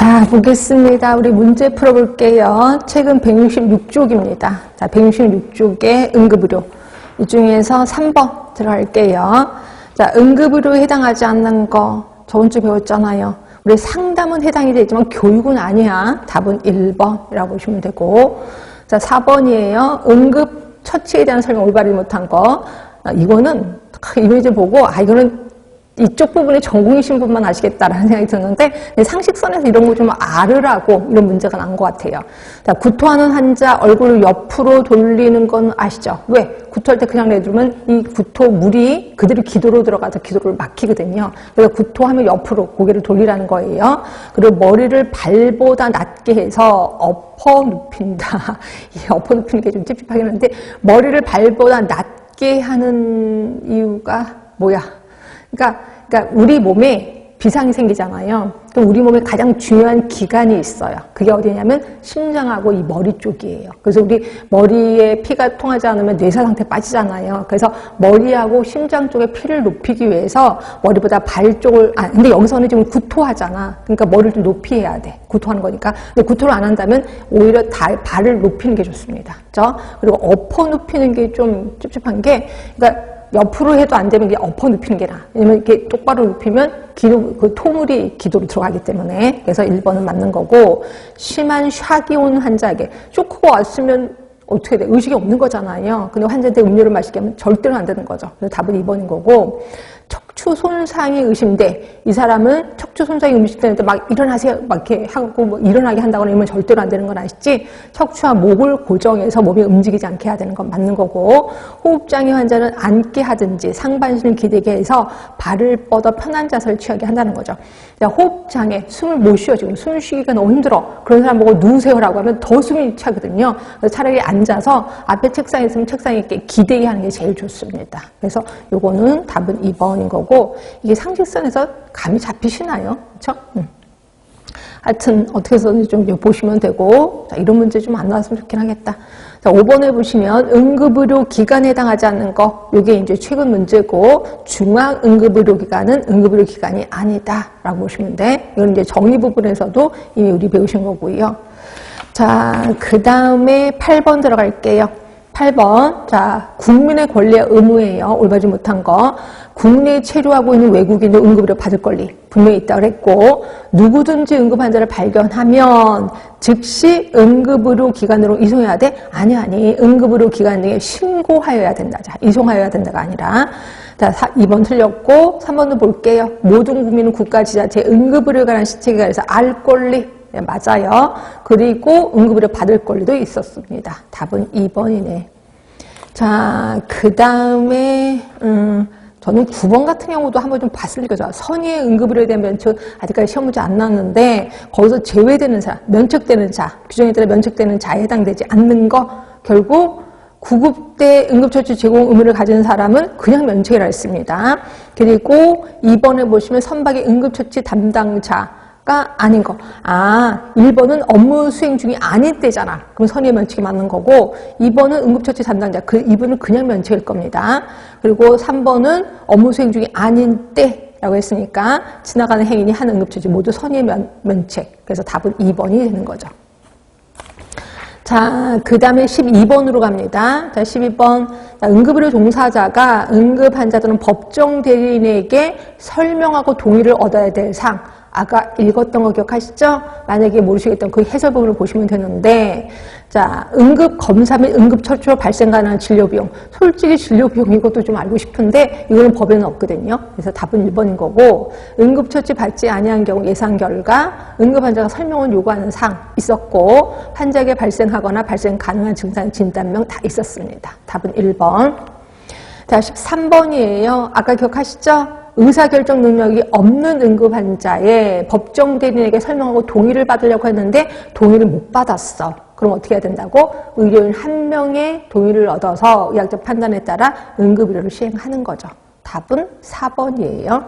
자, 보겠습니다. 우리 문제 풀어볼게요. 책은 166쪽입니다. 자, 166쪽의 응급의료. 이 중에서 3번 들어갈게요. 자, 응급의료에 해당하지 않는 거 저번 주 배웠잖아요. 우리 상담은 해당이 되지만 교육은 아니야. 답은 1번이라고 보시면 되고. 자, 4번이에요. 응급 처치에 대한 설명 올바르지 못한 거. 이거는 이미지 보고 이거는 이쪽 부분에 전공이신 분만 아시겠다라는 생각이 드는데 상식선에서 이런 거 좀 알으라고 이런 문제가 난 것 같아요. 자, 구토하는 환자 얼굴을 옆으로 돌리는 건 아시죠? 왜? 구토할 때 그냥 내두면 이 구토 물이 그대로 기도로 들어가서 기도를 막히거든요. 그래서 구토하면 옆으로 고개를 돌리라는 거예요. 그리고 머리를 발보다 낮게 해서 엎어 눕힌다. 이 엎어 눕히는 게 좀 찝찝하긴 한데 머리를 발보다 낮게 하는 이유가 뭐야? 그러니까 우리 몸에 비상이 생기잖아요. 그럼 우리 몸에 가장 중요한 기관이 있어요. 그게 어디냐면 심장하고 이 머리 쪽이에요. 그래서 우리 머리에 피가 통하지 않으면 뇌사 상태 빠지잖아요. 그래서 머리하고 심장 쪽에 피를 높이기 위해서 머리보다 발 쪽을 근데 여기서는 지금 구토하잖아. 그러니까 머리를 좀 높이 해야 돼. 구토하는 거니까. 근데 구토를 안 한다면 오히려 발을 높이는 게 좋습니다. 그렇죠? 그리고 엎어 눕히는 게 좀 찝찝한 게 그러니까 옆으로 해도 안 되면 이게 엎어 눕히는 게 나아. 왜냐면 이렇게 똑바로 눕히면 그 토물이 기도로 들어가기 때문에. 그래서 1번은 맞는 거고, 심한 샥이 온 환자에게 쇼크가 왔으면 어떻게 돼? 의식이 없는 거잖아요. 근데 환자한테 음료를 마시게 하면 절대로 안 되는 거죠. 그래서 답은 2번인 거고, 척추 손상이 의심돼. 이 사람은 척추 손상이 의심되는데 막 일어나세요. 막 이렇게 하고 뭐 일어나게 한다거나 이러면 절대로 안 되는 건 아시지? 척추와 목을 고정해서 몸이 움직이지 않게 해야 되는 건 맞는 거고, 호흡장애 환자는 앉게 하든지 상반신을 기대게 해서 발을 뻗어 편한 자세를 취하게 한다는 거죠. 자, 호흡장애, 숨을 못 쉬어 지금. 숨 쉬기가 너무 힘들어. 그런 사람 보고 누우세요라고 하면 더 숨이 차거든요. 그래서 차라리 앉아서 앞에 책상에 있으면 책상에 이렇게 기대게 하는 게 제일 좋습니다. 그래서 요거는 답은 2번인 거고, 이게 상식선에서 감이 잡히시나요? 그렇죠? 하여튼 어떻게 해서든지 좀 보시면 되고, 자, 이런 문제 좀 안 나왔으면 좋긴 하겠다. 자, 5번에 보시면 응급의료 기관에 해당하지 않는 거, 이게 이제 최근 문제고, 중앙응급의료기관은 응급의료 기관이 아니다라고 보시면 돼. 이건 이제 정의 부분에서도 이미 우리 배우신 거고요. 자, 그 다음에 8번 들어갈게요. 8번. 자, 국민의 권리와 의무예요. 올바르지 못한 거. 국내에 체류하고 있는 외국인도 응급의료 받을 권리 분명히 있다고 했고, 누구든지 응급 환자를 발견하면 즉시 응급의료 기관으로 이송해야 돼? 아니. 응급의료 기관에 신고하여야 된다. 자, 이송하여야 된다가 아니라. 자, 2번 틀렸고, 3번도 볼게요. 모든 국민은 국가 지자체 응급의료에 관한 시책에서 알 권리. 네, 맞아요. 그리고 응급의료 받을 권리도 있었습니다. 답은 2번이네. 자, 그 다음에 저는 9번 같은 경우도 한번 좀 봤을 리가 좋아. 선의의 응급의료에 대한 면책, 아직까지 시험 문제 안 나왔는데 거기서 제외되는 자, 면책되는 자, 규정에 따라 면책되는 자에 해당되지 않는 거, 결국 구급대 응급처치 제공 의무를 가진 사람은 그냥 면책이라 했습니다. 그리고 2번에 보시면 선박의 응급처치 담당자 가 아닌 거. 1번은 업무 수행 중이 아닌 때잖아. 그럼 선의의 면책이 맞는 거고, 2번은 응급처치 담당자. 이분은 그냥 면책일 겁니다. 그리고 3번은 업무 수행 중이 아닌 때라고 했으니까 지나가는 행인이 하는 응급처치 모두 선의의 면책. 그래서 답은 2번이 되는 거죠. 자, 그 다음에 12번으로 갑니다. 자, 12번. 자, 응급의료 종사자가 응급 환자들은 법정 대리인에게 설명하고 동의를 얻어야 될 사항. 아까 읽었던 거 기억하시죠? 만약에 모르시겠다면 그 해설 부분을 보시면 되는데, 자, 응급 검사 및 응급 처치로 발생 가능한 진료 비용. 솔직히 진료 비용 이것도 좀 알고 싶은데 이거는 법에는 없거든요. 그래서 답은 1번인 거고, 응급 처치 받지 아니한 경우 예상 결과, 응급 환자가 설명을 요구하는 사항 있었고, 환자에게 발생하거나 발생 가능한 증상 진단명 다 있었습니다. 답은 1번. 자, 13번이에요. 아까 기억하시죠? 의사결정 능력이 없는 응급 환자의 법정 대리인에게 설명하고 동의를 받으려고 했는데 동의를 못 받았어. 그럼 어떻게 해야 된다고? 의료인 한 명의 동의를 얻어서 의학적 판단에 따라 응급의료를 시행하는 거죠. 답은 4번이에요.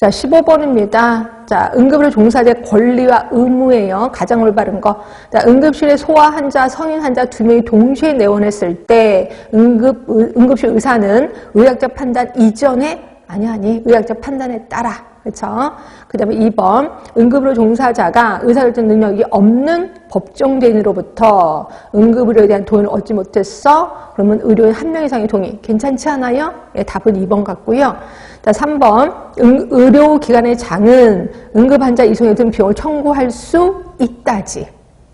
자, 15번입니다. 자, 응급의료 종사자의 권리와 의무예요. 가장 올바른 거. 자, 응급실에 소아 환자, 성인 환자 2명이 동시에 내원했을 때 응급실 의사는 의학적 판단 이전에 아니 의학적 판단에 따라 그렇죠? 그 다음에 2번 응급의료 종사자가 의사결정 능력이 없는 법정대인으로부터 응급의료에 대한 동의를 얻지 못했어? 그러면 의료인 한 명 이상의 동의. 괜찮지 않아요? 예, 답은 2번 같고요. 자, 3번 의료기관의 장은 응급환자 이송에 든 비용을 청구할 수 있다지.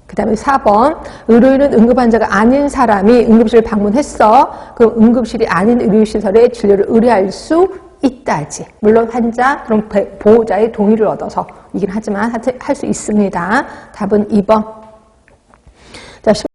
그 다음에 4번 의료인은 응급환자가 아닌 사람이 응급실을 방문했어. 그럼 응급실이 아닌 의료시설에 진료를 의뢰할 수 있다지. 물론 환자 그럼 보호자의 동의를 얻어서 이긴 하지만 할 수 있습니다. 답은 2번. 자,